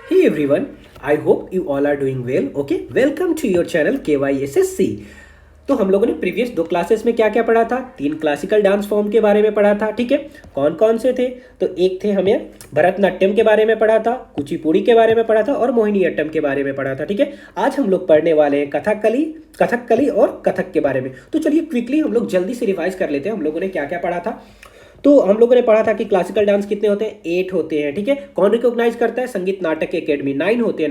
Hey everyone, I hope you all are doing well. Okay, welcome to your channel KYSSC. तो हम लोगों ने previous दो classes में क्या क्या पढ़ा था? तीन क्लासिकल डांस फॉर्म के बारे में पढ़ा था, ठीक है। कौन कौन से थे? तो एक थे हमें भरतनाट्यम के बारे में पढ़ा था, कुचिपुड़ी के बारे में पढ़ा था और मोहिनीअट्टम के बारे में पढ़ा था, ठीक है। आज हम लोग पढ़ने वाले हैं कथकली और कथक के बारे में। तो चलिए क्विकली हम लोग जल्दी से रिवाइज कर लेते हैं हम लोगों ने क्या क्या पढ़ा था। तो हम लोगों ने पढ़ा था कि क्लासिकल डांस कितने होते हैं? 8 होते हैं, ठीक है। कौन रिकॉग्नाइज करता है? संगीत नाटक एकेडमी। 9 होते हैं।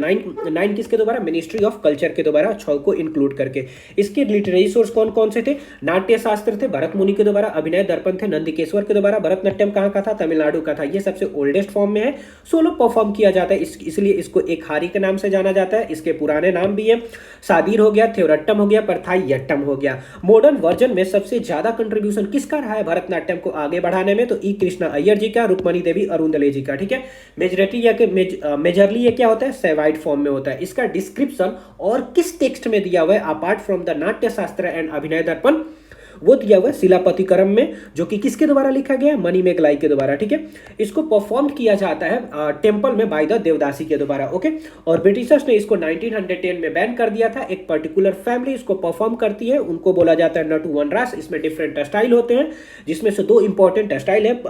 9 किसके द्वारा? मिनिस्ट्री ऑफ कल्चर के द्वारा, 6 को इंक्लूड करके। इसके लिटरेरी सोर्स कौन कौन से थे? नाट्य शास्त्र थे भरत मुनि के द्वारा, अभिनय दर्पण थे नंदिकेश्वर के द्वारा, भरतनाट्यम कहाँ का था? तमिलनाडु का था। ये सबसे ओल्डेस्ट फॉर्म में है, सोलो परफॉर्म किया जाता है, इसलिए इसको एक हारी के नाम से जाना जाता है। इसके पुराने नाम भी है, सादीर हो गया, थेवरट्टम हो गया, परथाईयट्टम हो गया। मॉडर्न वर्जन में सबसे ज्यादा कंट्रीब्यूशन किसका रहा है भरतनाट्यम को आगे बढ़ाने में? तो ई कृष्णा अय्यर जी का, रुक्मणी देवी अरुंदले जी का, ठीक है। मेजॉरिटी या मेजरली ये क्या होता है? सेवाइड फॉर्म में होता है। इसका डिस्क्रिप्शन और किस टेक्स्ट में दिया हुआ है अपार्ट फ्रॉम द नाट्य शास्त्र एंड अभिनय दर्पण? वो दिया हुआ है शिलापतिकरम में, जो कि किसके द्वारा लिखा गया है? मणिमेगलाई के द्वारा, ठीक है। इसको परफॉर्म किया जाता है टेम्पल में बाय द देवदासी के द्वारा, ओके। और ब्रिटिशर्स ने इसको 1910 में बैन कर दिया था। एक पर्टिकुलर फैमिली इसको परफॉर्म करती है, उनको बोला जाता है नटू वनरास। इसमें डिफरेंट स्टाइल होते हैं, जिसमें से दो इंपॉर्टेंट स्टाइल है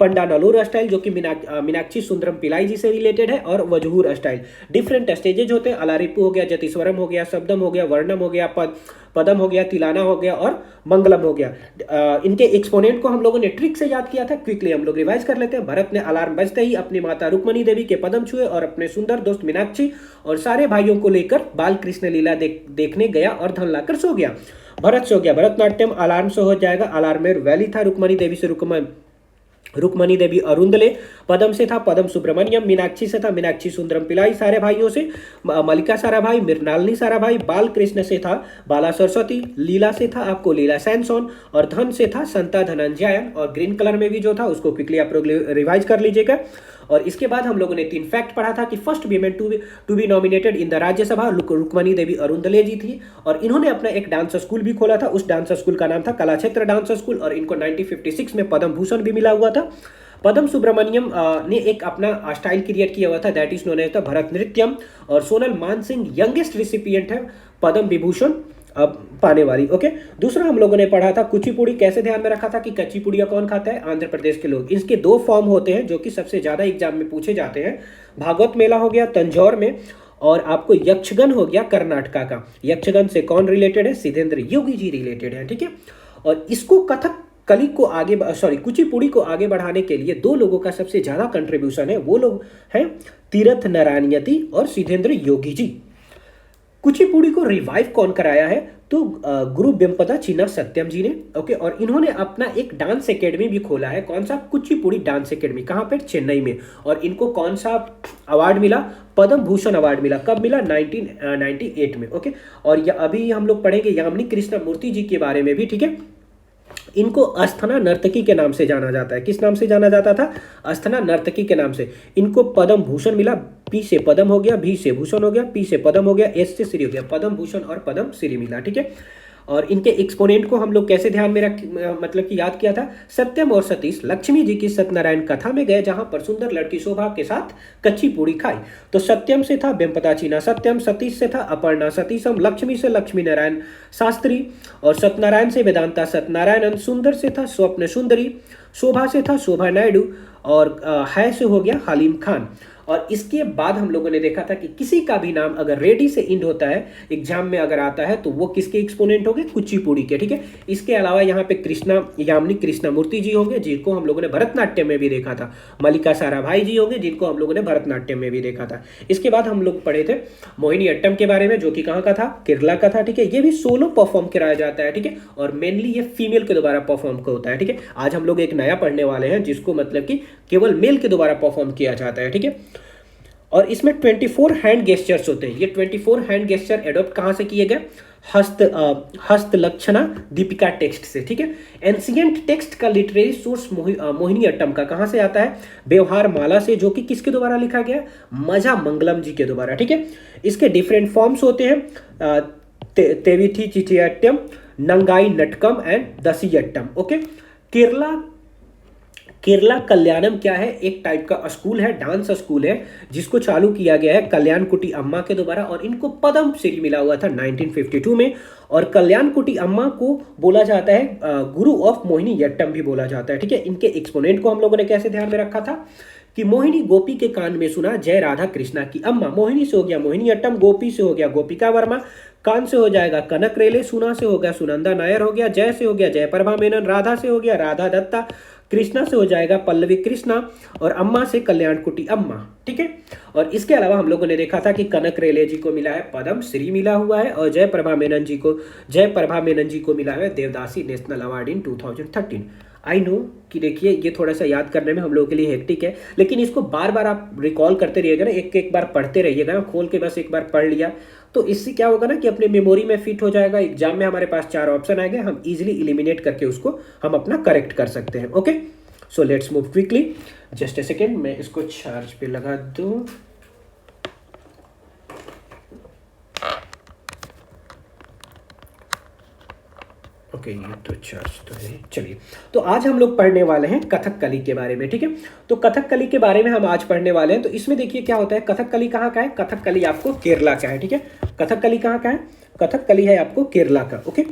पंडा नलूर स्टाइल, जो कि मीनाक्षी सुंदरम पिलाई जी से रिलेटेड है, और वजहूर स्टाइल। डिफरेंट स्टेजेज होते हैं, अलारिपू हो गया, जतिस्वरम हो गया, शब्दम हो गया, वर्णम हो गया, पदम हो गया, तिलाना हो गया और मंगलम हो गया। इनके एक्सपोनेंट को हम लोगों ने ट्रिक से याद किया था। क्विकली हम लोग रिवाइज कर लेते हैं। भरत ने अलार्म बजते ही अपनी माता रुक्मणी देवी के पदम छुए और अपने सुंदर दोस्त मीनाक्षी और सारे भाइयों को लेकर बाल कृष्ण लीला देखने गया और धन लाकर सो गया। भरत सो गया। भरतनाट्यम अलार्म से हो जाएगा। अलार्म में वैली था, रुक्मणी देवी से रुक्मणी देवी अरुंदले, पदम से था पदम सुब्रमण्यम, मीनाक्षी से था मीनाक्षी सुंदरम पिलाई सारे भाइयों से, मल्लिका साराभाई, मृणालिनी साराभाई, बाल कृष्ण से था बाला सरस्वती, लीला से था आपको लीला सैनसोन, और धन से था संता धनंजयन। और ग्रीन कलर में भी जो था उसको क्विकली आप लोग रिवाइज कर लीजिएगा। और इसके बाद हम लोगों ने 3 फैक्ट पढ़ा था कि first women to be nominated in the Rajya Sabha Rukmini Devi Arundale ji थी, और इन्होंने अपना एक डांस स्कूल भी खोला था। उस डांस स्कूल का नाम था कलाक्षेत्र डांस स्कूल, और इनको 1956 में पद्म भूषण भी मिला हुआ था। पदम सुब्रमण्यम ने एक अपना स्टाइल क्रिएट किया हुआ था, that is known as the Bharat Nrityam. और सोनल मान सिंह यंगेस्ट रिसिपिएंट है पद्म विभूषण पाने वाली, ओके। दूसरा हम लोगों ने पढ़ा था कुचिपुड़ी। कैसे ध्यान में रखा था कि कच्चीपुड़िया कौन खाता है? आंध्र प्रदेश के लोग। इसके 2 फॉर्म होते हैं जो कि सबसे ज्यादा एग्जाम में पूछे जाते हैं। भागवत मेला हो गया तंजौर में, और आपको यक्षगन हो गया कर्नाटका का। यक्षगन से कौन रिलेटेड है? सिद्धेंद्र योगी जी रिलेटेड है, ठीक है। और इसको कुचिपुड़ी को आगे बढ़ाने के लिए 2 लोगों का सबसे ज्यादा कंट्रीब्यूशन है। वो लोग हैं तीरथ नारायणयति और सिद्धेंद्र योगी जी। कुचिपुड़ी को रिवाइव कौन कराया है? तो गुरु वेम्पदा चिन्ना सत्यम जी ने, ओके। और इन्होंने अपना एक डांस एकेडमी भी खोला है। कौन सा? Kuchipudi dance academy. कहाँ पे? चेन्नई में। और इनको कौन सा अवार्ड मिला? पद्म भूषण अवार्ड मिला। कब मिला? 1998 में, ओके। और अभी हम लोग पढ़ेंगे यामिनी कृष्ण मूर्ति जी के बारे में भी, ठीक है। इनको अस्थना नर्तकी के नाम से जाना जाता है। किस नाम से जाना जाता था? अस्थना नर्तकी के नाम से। इनको पद्म भूषण मिला। पी से पद्म हो गया, भी से भूषण हो गया, पी से पद्म हो गया, एस से श्री हो गया। पद्म भूषण और पद्म श्री मिला, ठीक है। और इनके एक्सपोनेंट को हम लोग कैसे ध्यान में मतलब कि याद किया था? सत्यम और सतीश लक्ष्मी जी की सत्यनारायण कथा में गए, जहां पर सुंदर लड़की शोभा के साथ कच्ची पूड़ी खाई। तो सत्यम से था वेम्पदा चिन्ना सत्यम, सतीश से था अपर्णा सतीशम, लक्ष्मी से लक्ष्मी नारायण शास्त्री, और सत्यनारायण से वेदांता सत्यनारायणन, सुंदर से था स्वप्न सुंदरी, शोभा से था शोभा नायडू, और है से हो गया हलीम खान। और इसके बाद हम लोगों ने देखा था कि किसी का भी नाम अगर रेडी से इंड होता है, एग्जाम में अगर आता है, तो वो किसके एक्सपोनेंट होंगे? कुचिपुड़ी के, ठीक है। इसके अलावा यहाँ पे यामिनी कृष्णा मूर्ति जी होंगे, जिनको हम लोगों ने भरतनाट्यम में भी देखा था। मल्लिका साराभाई जी होंगे, जिनको हम लोगों ने भरतनाट्यम में भी देखा था। इसके बाद हम लोग पढ़े थे मोहिनीअट्टम के बारे में, जो कि कहाँ का था? केरला का था, ठीक है। ये भी सोलो परफॉर्म कराया जाता है, ठीक है। और मेनली ये फीमेल के द्वारा परफॉर्म होता है, ठीक है। आज हम लोग एक नया पढ़ने वाले हैं, जिसको मतलब कि केवल मेल के द्वारा परफॉर्म किया जाता है, ठीक है। और इसमें 24 हैंड गेस्चर्स होते हैं। ये 24 हैंड गेस्चर एडॉप्ट कहाँ से किए गए? हस्तलक्षणा दीपिका टेक्स्ट से, ठीक है। एंशिएंट टेक्स्ट का लिटरेरी सोर्स मोहिनीअट्टम का कहाँ से आता है? व्यवहार माला से, जो कि किसके द्वारा लिखा गया? मजा मंगलम जी के द्वारा, ठीक है। इसके डिफरेंट फॉर्म्स होते हैं, तेविथी चिटियट्टम, नंगाई नटकम एंड दसियट्टम, ओके। केरला कल्याणम क्या है, एक टाइप का स्कूल है, डांस स्कूल है, जिसको चालू किया गया है कल्याण कुटी अम्मा के द्वारा, और इनको पद्म श्री मिला हुआ था 1952 में। और कल्याण कुटी अम्मा को बोला जाता है गुरु ऑफ मोहिनी यट्टम भी बोला जाता है, ठीक है। इनके एक्सपोनेंट को हम लोगों ने कैसे ध्यान में रखा था कि मोहिनी गोपी के कान में सुना जय राधा कृष्णा की अम्मा, मोहिनी से हो गया मोहिनी अट्टम, गोपी से हो गया गोपिका वर्मा, कान से हो जाएगा कनक रेले, सुना से हो गया सुनंदा नायर हो गया, जय से हो गया जयप्रभा मेनन, राधा से हो गया राधा दत्ता, कृष्णा से हो जाएगा पल्लवी कृष्णा, और अम्मा से कल्याण कुटी अम्मा, ठीक है। और इसके अलावा हम लोगों ने देखा था कि कनक रेले जी को मिला है पद्म श्री मिला हुआ है, और जयप्रभा मेनन जी को मिला है Devadasi national award in 2013। I know कि देखिए ये थोड़ा सा याद करने में हम लोगों के लिए हेक्टिक है, लेकिन इसको बार बार आप रिकॉल करते रहिएगा ना, एक एक बार पढ़ते रहिएगा, खोल के बस एक बार पढ़ लिया तो इससे क्या होगा ना कि अपने मेमोरी में फिट हो जाएगा। एग्जाम में हमारे पास 4 ऑप्शन आएंगे, हम इजीली इलिमिनेट करके उसको हम अपना करेक्ट कर सकते हैं। Okay, so let's move quickly. Just a second, मैं इसको चार्ज पे लगा दूं। ओके, ये तो चार्ज तो है। चलिए, तो आज हम लोग पढ़ने वाले हैं कथकली के बारे में, ठीक है। तो कथकली के बारे में हम आज पढ़ने वाले हैं। तो इसमें देखिए क्या होता है, कथकली कहाँ का है, कथकली आपको केरला का है, ठीक है। कथकली कहाँ का है, कथकली है आपको केरला का। ओके,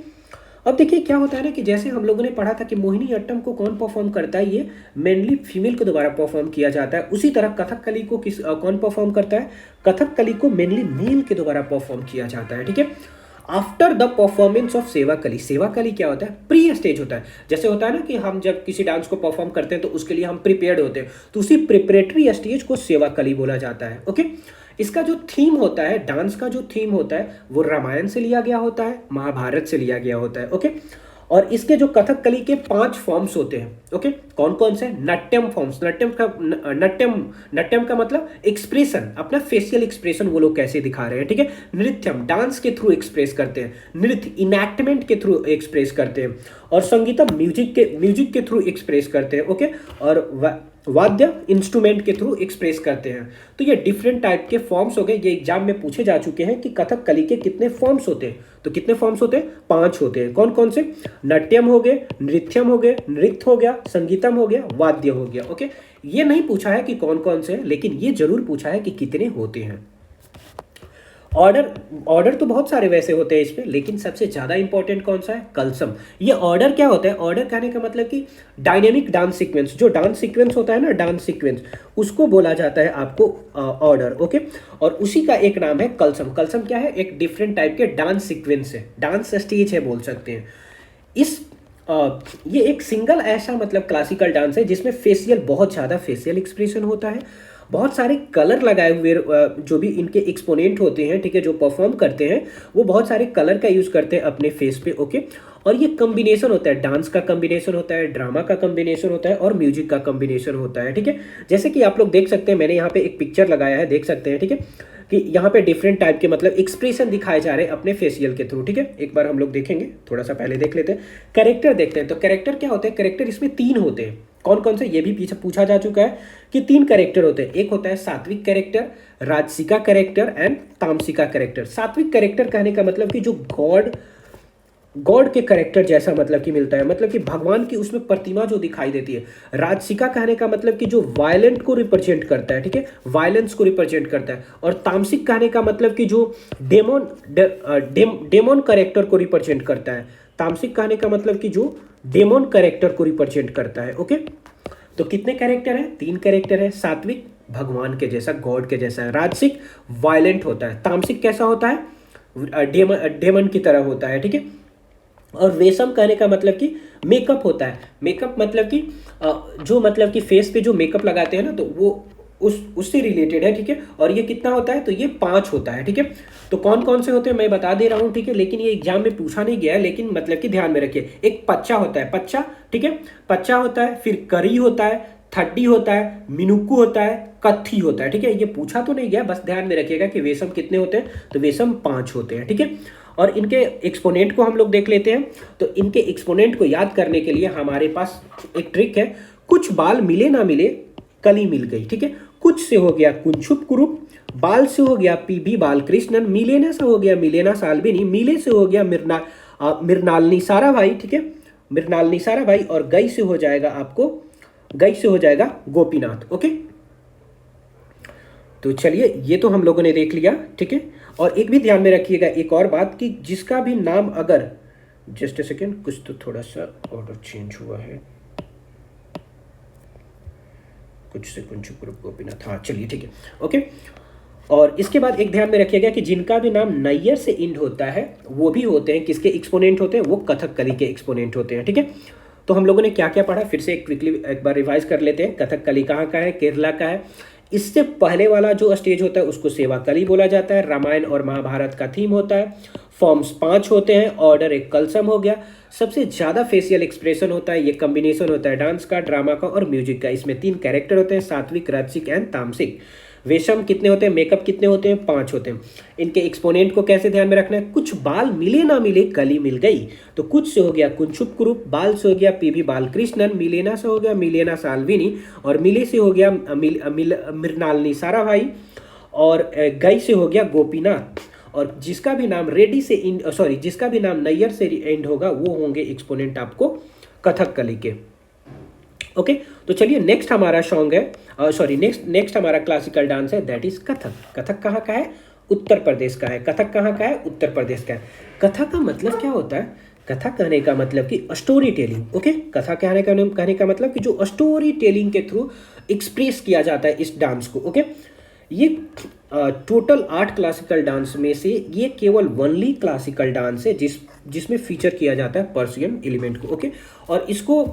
अब देखिए क्या होता है ना कि जैसे हम लोगों ने पढ़ा था कि मोहिनी अट्टम को कौन परफॉर्म करता है, ये मेनली फीमेल के द्वारा परफॉर्म किया जाता है। उसी तरह कथकली को कौन परफॉर्म करता है, कथकली को मेनली मेल के द्वारा परफॉर्म किया जाता है, ठीक है। आफ्टर द परफॉर्मेंस ऑफ सेवाकली, सेवाकली क्या होता है, प्री स्टेज होता है। जैसे होता है ना कि हम जब किसी डांस को परफॉर्म करते हैं तो उसके लिए हम प्रिपेयर्ड होते हैं, तो उसी प्रिपरेटरी स्टेज को सेवाकली बोला जाता है। ओके, इसका जो थीम होता है, डांस का जो थीम होता है वो रामायण से लिया गया होता है, महाभारत से लिया गया होता है। ओके, और इसके जो कथकली के 5 फॉर्म्स होते हैं। ओके, कौन कौन से, नट्यम फॉर्म्स, नट्यम का मतलब एक्सप्रेशन, अपना फेशियल एक्सप्रेशन वो लोग कैसे दिखा रहे हैं, ठीक है। नृत्यम, डांस के थ्रू एक्सप्रेस करते हैं, नृत्य इनैक्टमेंट के थ्रू एक्सप्रेस करते हैं, और संगीतम म्यूजिक के थ्रू एक्सप्रेस करते हैं। ओके, और वाद्य इंस्ट्रूमेंट के थ्रू एक्सप्रेस करते हैं। तो ये डिफरेंट टाइप के फॉर्म्स हो गए, ये एग्जाम में पूछे जा चुके हैं कि कथकली के कितने फॉर्म्स होते हैं। तो कितने फॉर्म्स होते हैं, 5 होते हैं। कौन कौन से, नट्यम हो गए, नृत्यम हो गए, नृत्य हो गया, संगीतम हो गया, वाद्य हो गया। ओके, ये नहीं पूछा है कि कौन कौन से, लेकिन ये जरूर पूछा है कि कितने होते हैं। ऑर्डर तो बहुत सारे वैसे होते हैं इसमें, लेकिन सबसे ज्यादा इंपॉर्टेंट कौन सा है, कलसम। ये ऑर्डर क्या होता है, ऑर्डर कहने का मतलब कि डायनेमिक डांस सीक्वेंस, जो डांस सीक्वेंस होता है ना, डांस सीक्वेंस, उसको बोला जाता है आपको ऑर्डर। ओके, और उसी का एक नाम है कलसम। कलसम क्या है, एक डिफरेंट टाइप के डांस सीक्वेंस है, डांस स्टेज है बोल सकते हैं। ये एक सिंगल ऐसा मतलब क्लासिकल डांस है जिसमें फेशियल, बहुत ज़्यादा फेशियल एक्सप्रेशन होता है, बहुत सारे कलर लगाए हुए जो भी इनके एक्सपोनेंट होते हैं, ठीक है, जो परफॉर्म करते हैं वो बहुत सारे कलर का यूज़ करते हैं अपने फेस पे। ओके, और ये कॉम्बिनेशन होता है, डांस का कॉम्बिनेशन होता है, ड्रामा का कॉम्बिनेशन होता है, और म्यूजिक का कॉम्बिनेशन होता है, ठीक है। जैसे कि आप लोग देख सकते हैं, मैंने यहाँ पे एक पिक्चर लगाया है, देख सकते हैं, ठीक है, कि यहाँ पे डिफरेंट टाइप के मतलब एक्सप्रेशन दिखाए जा रहे हैं अपने फेशियल के थ्रू, ठीक है। एक बार हम लोग देखेंगे, थोड़ा सा पहले देख लेते हैं, कैरेक्टर देखते हैं। तो कैरेक्टर क्या होते हैं, कैरेक्टर इसमें 3 होते हैं। कौन कौन से, ये भी पीछे पूछा जा चुका है कि 3 कैरेक्टर होते हैं। एक होता है सात्विक कैरेक्टर, राजसिका कैरेक्टर एंड तामसिका कैरेक्टर। सात्विक कैरेक्टर कहने का मतलब कि जो गॉड के कैरेक्टर जैसा मतलब कि मिलता है, मतलब कि भगवान की उसमें प्रतिमा जो दिखाई देती है। राजसिका कहने का मतलब कि जो वायलेंट को रिप्रेजेंट करता है, ठीक है, वायलेंस को रिप्रेजेंट करता है। और तामसिक कहने का मतलब कि जो डेमोन कैरेक्टर को रिप्रेजेंट करता है। तामसिक कहने का मतलब कि जो डेमोन कैरेक्टर को रिप्रेजेंट करता है। ओके, तो कितने कैरेक्टर है, 3 कैरेक्टर है। सात्विक भगवान के जैसा, गॉड के जैसा है। राजसिक वायलेंट होता है। तामसिक कैसा होता है, डेमन की तरह होता है, ठीक है। और वेशम कहने का मतलब कि मेकअप होता है। मेकअप मतलब कि जो मतलब कि फेस पे जो मेकअप लगाते हैं ना, तो वो उससे रिलेटेड है, ठीक है। और ये कितना होता है, तो ये 5 होता है, ठीक है। तो कौन कौन से होते हैं मैं बता दे रहा हूँ, ठीक है, लेकिन ये एग्जाम में पूछा नहीं गया है, लेकिन मतलब कि ध्यान में रखिए। एक पच्चा होता है, पच्चा, ठीक है, पच्चा होता है, फिर करी होता है, थड्डी होता है, मिनुक्कू होता है, कत्थी होता है, ठीक है। ये पूछा तो नहीं गया, बस ध्यान में रखिएगा कि वेशम कितने होते हैं, तो वेशम 5 होते हैं, ठीक है। और इनके एक्सपोनेंट को हम लोग देख लेते हैं। तो इनके एक्सपोनेंट को याद करने के लिए हमारे पास एक ट्रिक है, कुछ बाल मिले ना मिले कली मिल गई, ठीक है। कुछ से हो गया कुंछुप कुरूप, बाल से हो गया पीबी बालकृष्णन, मिलेना से हो गया मिलेना साल्विनी, मिले से हो गया मृणालिनी साराभाई, ठीक है, मृणालिनी साराभाई, और गई से हो जाएगा आपको गई से हो जाएगा गोपीनाथ। ओके, तो चलिए ये तो हम लोगों ने देख लिया, ठीक है। और एक भी ध्यान में रखिएगा एक और बात कि जिसका भी नाम अगर, जस्ट अ सेकेंड, कुछ तो थोड़ा सा ऑर्डर चेंज हुआ है, कुछ से कुंज ग्रुप गोपीनाथ, हाँ चलिए ठीक है, ओके। और इसके बाद एक ध्यान में रखिएगा कि जिनका भी नाम नैयर से इंड होता है वो भी होते हैं किसके एक्सपोनेंट होते हैं, वो कथकली के एक्सपोनेंट होते हैं, ठीक है। तो हम लोगों ने क्या क्या पढ़ा, फिर से क्विकली एक बार रिवाइज कर लेते हैं। कथकली कहाँ का है, केरला का है। इससे पहले वाला जो स्टेज होता है उसको सेवाकली बोला जाता है। रामायण और महाभारत का थीम होता है। फॉर्म्स 5 होते हैं, ऑर्डर एक कलसम हो गया। सबसे ज़्यादा फेशियल एक्सप्रेशन होता है, ये कॉम्बिनेशन होता है डांस का, ड्रामा का और म्यूजिक का। इसमें 3 कैरेक्टर होते हैं, सात्विक, राजसिक एंड तामसिक। वेशम कितने होते हैं, मेकअप कितने होते हैं, 5 होते हैं। इनके एक्सपोनेंट को कैसे ध्यान में रखना है, कुछ बाल मिले ना मिले कली मिल गई। तो कुछ से हो गया कुंचुप ग्रुप, बाल से हो गया पीवी बालकृष्णन, मिलेना से हो गया मिलेना साल्विनी, और मिले से हो गया मृणालिनी साराभाई, और गई से हो गया गोपीनाथ। और जिसका भी नाम रेडी से इंड, सॉरी, जिसका भी नाम नैयर से एंड होगा वो होंगे एक्सपोनेंट आपको कथकली के। ओके, तो चलिए नेक्स्ट हमारा सॉन्ग है, सॉरी नेक्स्ट हमारा क्लासिकल डांस है, दैट इज कथक। कथक कहाँ का है, उत्तर प्रदेश का है। कथक कहाँ का है, उत्तर प्रदेश का है। कथा का मतलब क्या होता है, कथा कहने का मतलब कि स्टोरी टेलिंग। ओके, कथा कहने का मतलब कि जो स्टोरी टेलिंग के थ्रू एक्सप्रेस किया जाता है इस डांस को। ओके, ये टोटल 8 क्लासिकल डांस में से ये केवल वनली क्लासिकल डांस है जिसमें फीचर किया जाता है पर्शियन एलिमेंट को। ओके, और इसको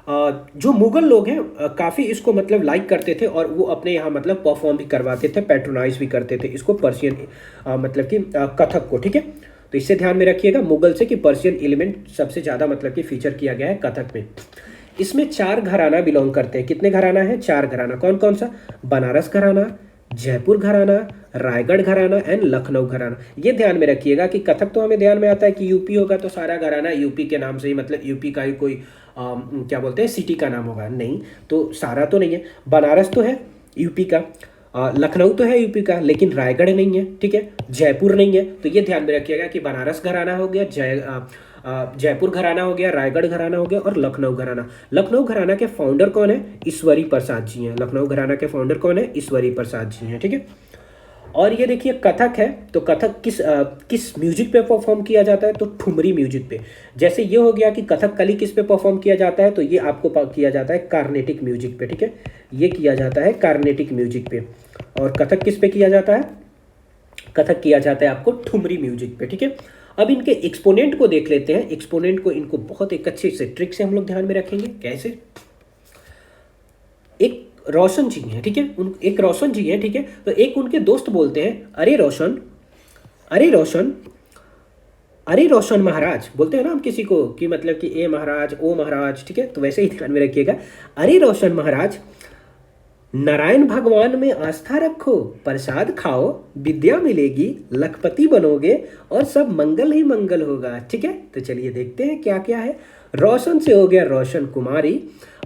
जो मुगल लोग हैं काफ़ी इसको मतलब लाइक करते थे और वो अपने यहाँ मतलब परफॉर्म भी करवाते थे, पैट्रोनाइज भी करते थे इसको, पर्शियन मतलब कि कथक को, ठीक है। तो इससे ध्यान में रखिएगा मुगल से कि पर्शियन एलिमेंट सबसे ज़्यादा मतलब कि फीचर किया गया है कथक में। इसमें 4 घराना बिलोंग करते हैं। कितने घराना है, 4 घराना। कौन कौन सा, बनारस घराना, जयपुर घराना, रायगढ़ घराना एंड लखनऊ घराना। ये ध्यान में रखिएगा कि कथक तो हमें ध्यान में आता है कि यूपी होगा तो सारा घराना यूपी के नाम से ही, मतलब यूपी का ही कोई क्या बोलते हैं सिटी का नाम होगा, नहीं, तो सारा तो नहीं है। बनारस तो है यूपी का, लखनऊ तो है यूपी का, लेकिन रायगढ़ नहीं है, ठीक है, जयपुर नहीं है। तो ये ध्यान में रखिएगा कि बनारस घराना हो गया, जयपुर घराना हो गया, रायगढ़ घराना हो गया और लखनऊ घराना। लखनऊ घराना के फाउंडर कौन है, ईश्वरी प्रसाद जी हैं। लखनऊ घराना के फाउंडर कौन है, ईश्वरी प्रसाद जी हैं, ठीक है। और ये देखिए कथक है, तो कथक किस म्यूजिक पे परफॉर्म किया जाता है, तो ठुमरी म्यूजिक पे। जैसे ये हो गया कि कथकली किस पे परफॉर्म किया जाता है, तो ये आपको किया जाता है कार्नेटिक म्यूजिक पे, ठीक है। ये किया जाता है कार्नेटिक म्यूजिक पे। और कथक किस पे किया जाता है, कथक किया जाता है आपको ठुमरी म्यूजिक पे, ठीक है। अब इनके एक्सपोनेंट को देख लेते हैं। एक्सपोनेंट को इनको बहुत एक अच्छे से ट्रिक से हम लोग ध्यान में रखेंगे। कैसे, एक रोशन जी हैं, ठीक है, एक रोशन जी हैं, ठीक है। तो एक उनके दोस्त बोलते हैं, अरे रोशन, अरे रोशन, अरे रोशन महाराज, बोलते हैं ना हम किसी को कि मतलब कि ए महाराज, ओ महाराज, ठीक है। तो वैसे ही ध्यान में रखिएगा, अरे रोशन महाराज, नारायण भगवान में आस्था रखो, प्रसाद खाओ, विद्या मिलेगी, लखपति बनोगे और सब मंगल ही मंगल होगा, ठीक है। तो चलिए देखते हैं क्या क्या है। रोशन से हो गया रोशन कुमारी।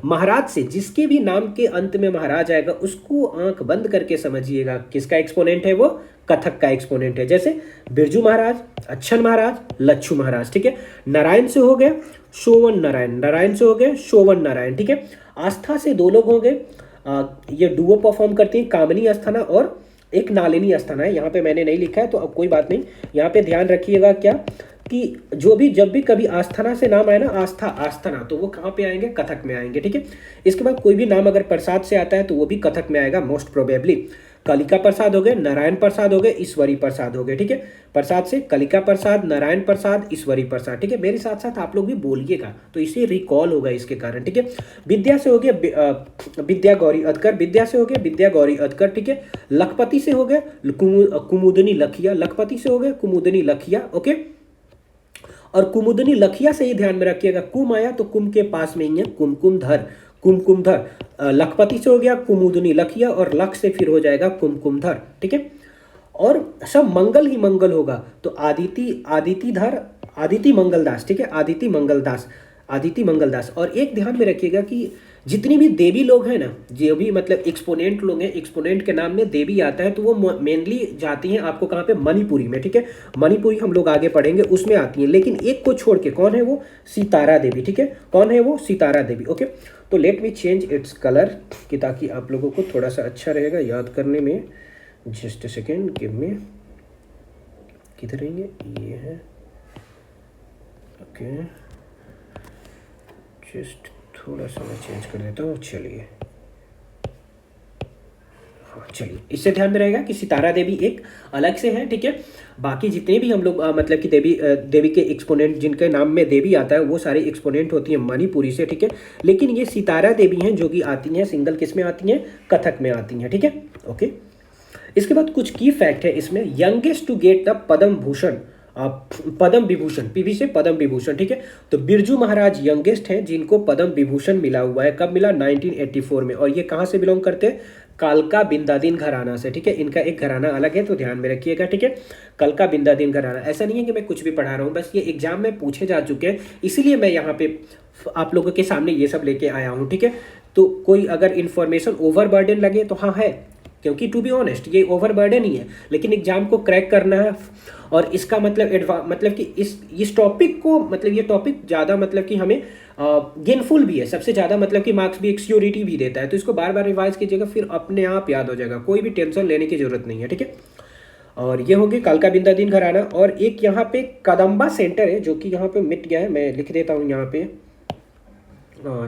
महाराज से, जिसके भी नाम के अंत में महाराज आएगा उसको आंख बंद करके समझिएगा किसका एक्सपोनेंट है, वो कथक का एक्सपोनेंट है। जैसे बिरजू महाराज, अच्छन महाराज, लच्छू महाराज, ठीक है। नारायण से हो गए शोवन नारायण, नारायण से हो गए शोवन नारायण, ठीक है। आस्था से 2 लोग हो गए, ये डुओ परफॉर्म करती हैं, कामिनी अस्थाना और एक नालिनी अस्थाना है। यहाँ पे मैंने नहीं लिखा है तो अब कोई बात नहीं। यहाँ पे ध्यान रखिएगा क्या कि जब भी कभी आस्थाना से नाम आए ना, आस्था, आस्थाना, तो वो कहाँ पे आएंगे, कथक में आएंगे, ठीक है। इसके बाद कोई भी नाम अगर प्रसाद से आता है तो वो भी कथक में आएगा मोस्ट प्रोबेबली। कलिका प्रसाद हो गए, नारायण प्रसाद हो गए, ईश्वरी प्रसाद हो गए, ठीक है। प्रसाद से कलिका प्रसाद, नारायण प्रसाद, ईश्वरी प्रसाद, ठीक है। मेरे साथ साथ आप लोग भी बोलिएगा तो इसे रिकॉल होगा इसके कारण, ठीक है। विद्या से हो गया विद्या गौरी अदकर, विद्या से हो गया विद्या गौरी अदकर, ठीक है। लखपति से हो गए कुमुदनी लखिया, लखपति से हो गए कुमुदनी लखिया, ओके। और कुमुदनी लखिया से ही ध्यान में रखिएगा, कुम आया तो कुम के पास में ही है कुमकुमधर, कुमकुमधर। लखपति से हो गया कुमुदनी लखिया और लख से फिर हो जाएगा कुमकुमधर, ठीक है। और सब मंगल ही मंगल होगा तो आदितिधर, आदिति मंगलदास, ठीक है, आदिति मंगलदास, आदिति मंगलदास। और एक ध्यान में रखिएगा कि जितनी भी देवी लोग हैं ना, जो भी मतलब एक्सपोनेंट लोग हैं, एक्सपोनेंट के नाम में देवी आता है तो वो मेनली जाती हैं आपको कहाँ पे, मणिपुरी में, ठीक है। मणिपुरी हम लोग आगे पढ़ेंगे, उसमें आती हैं, लेकिन एक को छोड़ के, कौन है वो, सितारा देवी, ठीक है। कौन है वो, सितारा देवी, ओके। तो let me change its colour कि ताकि आप लोगों को थोड़ा सा अच्छा रहेगा याद करने में। जस्ट सेकेंड, गिव मी, किधर रहेंगे, ये है, ओके। जस्ट थोड़ा सा मैं चेंज कर देता हूँ, चलिए, हाँ चलिए, इससे ध्यान में रहेगा कि सितारा देवी एक अलग से है, ठीक है। बाकी जितने भी हम लोग मतलब कि देवी के एक्सपोनेंट जिनके नाम में देवी आता है वो सारे एक्सपोनेंट होती हैं मणिपुरी से, ठीक है। लेकिन ये सितारा देवी हैं जो कि आती हैं सिंगल, किस में आती हैं, कथक में आती हैं, ठीक है, ओके। इसके बाद कुछ की फैक्ट है इसमें, youngest to get the Padma Bhushan, Padma Vibhushan, PV से पद्म विभूषण, ठीक है। तो बिरजू महाराज यंगेस्ट हैं जिनको पद्म विभूषण मिला हुआ है। कब मिला, 1984 में। और ये कहाँ से बिलोंग करते हैं, कालका बिंदादीन घराना से, ठीक है। इनका एक घराना अलग है तो ध्यान में रखिएगा, ठीक है। कालका बिंदादीन घराना, ऐसा नहीं है कि मैं कुछ भी पढ़ा रहा हूँ, बस ये एग्जाम में पूछे जा चुके हैं, इसीलिए मैं यहाँ पे आप लोगों के सामने ये सब लेके आया हूँ, ठीक है। तो कोई अगर इन्फॉर्मेशन ओवरबर्डन लगे तो हाँ है, क्योंकि टू बी ऑनेस्ट ये ओवरबर्डन ही है, लेकिन एग्जाम को क्रैक करना है। और इसका मतलब कि इस टॉपिक को, मतलब ये टॉपिक ज़्यादा मतलब कि हमें गेनफुल भी है, सबसे ज़्यादा मतलब कि मार्क्स भी, एक सिक्योरिटी भी देता है, तो इसको बार बार रिवाइज कीजिएगा, फिर अपने आप याद हो जाएगा, कोई भी टेंशन लेने की जरूरत नहीं है, ठीक है। और ये होगी कालका बिंदादीन घराना। और एक यहाँ पे कदम्बा सेंटर है जो कि यहाँ पे मिट गया है, मैं लिख देता हूँ यहाँ पे,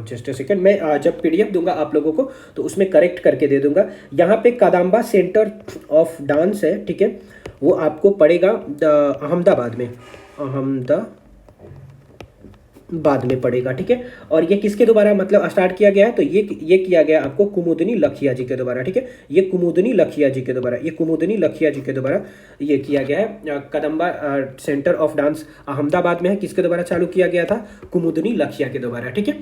जस्ट अ सेकेंड, मैं जब पीडीएफ दूंगा आप लोगों को तो उसमें करेक्ट करके दे दूंगा। यहाँ पे कदम्बा सेंटर ऑफ डांस है, ठीक है, वो आपको पड़ेगा अहमदाबाद में, अहमदाबाद में पड़ेगा, ठीक है। और ये किसके द्वारा मतलब स्टार्ट किया गया है, तो ये किया गया आपको कुमुदनी लखिया जी के द्वारा, ठीक है। ये कुमुदनी लखिया जी के द्वारा, ये कुमुदनी लखिया जी के द्वारा ये किया गया है। Kadamba centre of dance Ahmedabad में है, किसके द्वारा चालू किया गया था, कुमुदनी लखिया के द्वारा, ठीक है।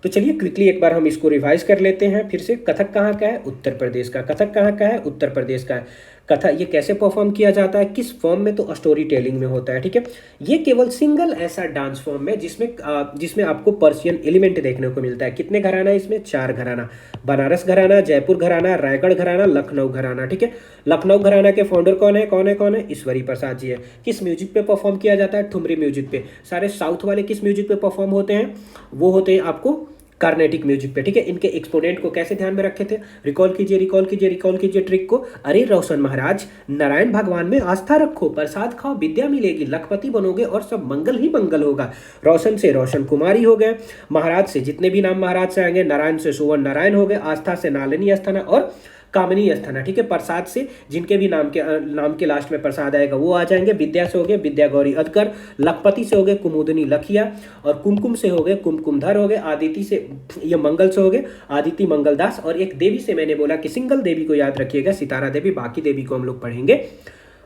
तो चलिए क्विकली एक बार हम इसको रिवाइज कर लेते हैं फिर से। कथक कहाँ का है, उत्तर प्रदेश का। कथक कहाँ का है, उत्तर प्रदेश का है। कथक ये कैसे परफॉर्म किया जाता है, किस फॉर्म में, तो स्टोरी टेलिंग में होता है, ठीक है। ये केवल सिंगल ऐसा डांस फॉर्म है जिसमें आपको पर्शियन एलिमेंट देखने को मिलता है। कितने घराना है इसमें, 4 घराना, बनारस घराना, जयपुर घराना, रायगढ़ घराना, लखनऊ घराना, ठीक है। लखनऊ घराना के फाउंडर कौन है, कौन है, ईश्वरी प्रसाद जी है। किस म्यूजिक पे परफॉर्म किया जाता है, ठुमरी म्यूजिक पे। सारे साउथ वाले किस म्यूजिक पे परफॉर्म होते हैं, वो होते हैं आपको कार्नेटिक म्यूजिक पे, ठीक है। इनके एक्सपोनेंट को कैसे ध्यान में रखे थे, रिकॉल कीजिए ट्रिक को। अरे रोशन महाराज, नारायण भगवान में आस्था रखो, प्रसाद खाओ, विद्या मिलेगी, लखपति बनोगे और सब मंगल ही मंगल होगा। रोशन से रोशन कुमारी हो गए, महाराज से जितने भी नाम महाराज से आएंगे, नारायण से सुवर्ण नारायण हो गए, आस्था से नालिनी अस्थाना और कामिनी अस्थाना, ठीक है। प्रसाद से जिनके भी नाम के लास्ट में प्रसाद आएगा वो आ जाएंगे। विद्या से हो गए विद्या गौरी अदकर, लखपति से हो गए कुमुदनी लखिया, और कुमकुम से हो गए कुमकुमधर हो गए, आदिति से ये मंगल से हो गए आदिति मंगलदास, और एक देवी से मैंने बोला कि सिंगल देवी को याद रखिएगा, सितारा देवी, बाकी देवी को हम लोग पढ़ेंगे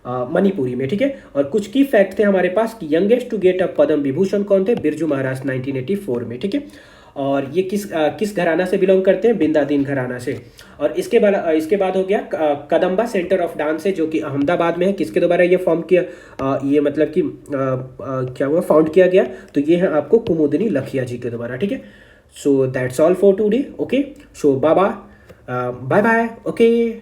मणिपुरी में, ठीक है। और कुछ की फैक्ट थे हमारे पास कि youngest to get a Padma Vibhushan कौन थे, बिरजू महाराज 1984 में, ठीक है। और ये किस घराना से बिलोंग करते हैं, बिंदादीन घराना से। और इसके बाद हो गया कदम्बा सेंटर ऑफ डांस है जो कि अहमदाबाद में है, किसके द्वारा ये फॉर्म किया, ये मतलब कि क्या हुआ, फाउंड किया गया, तो ये है आपको कुमुदनी लखिया जी के द्वारा, ठीक है। So that's all for today, okay. So bye bye, okay.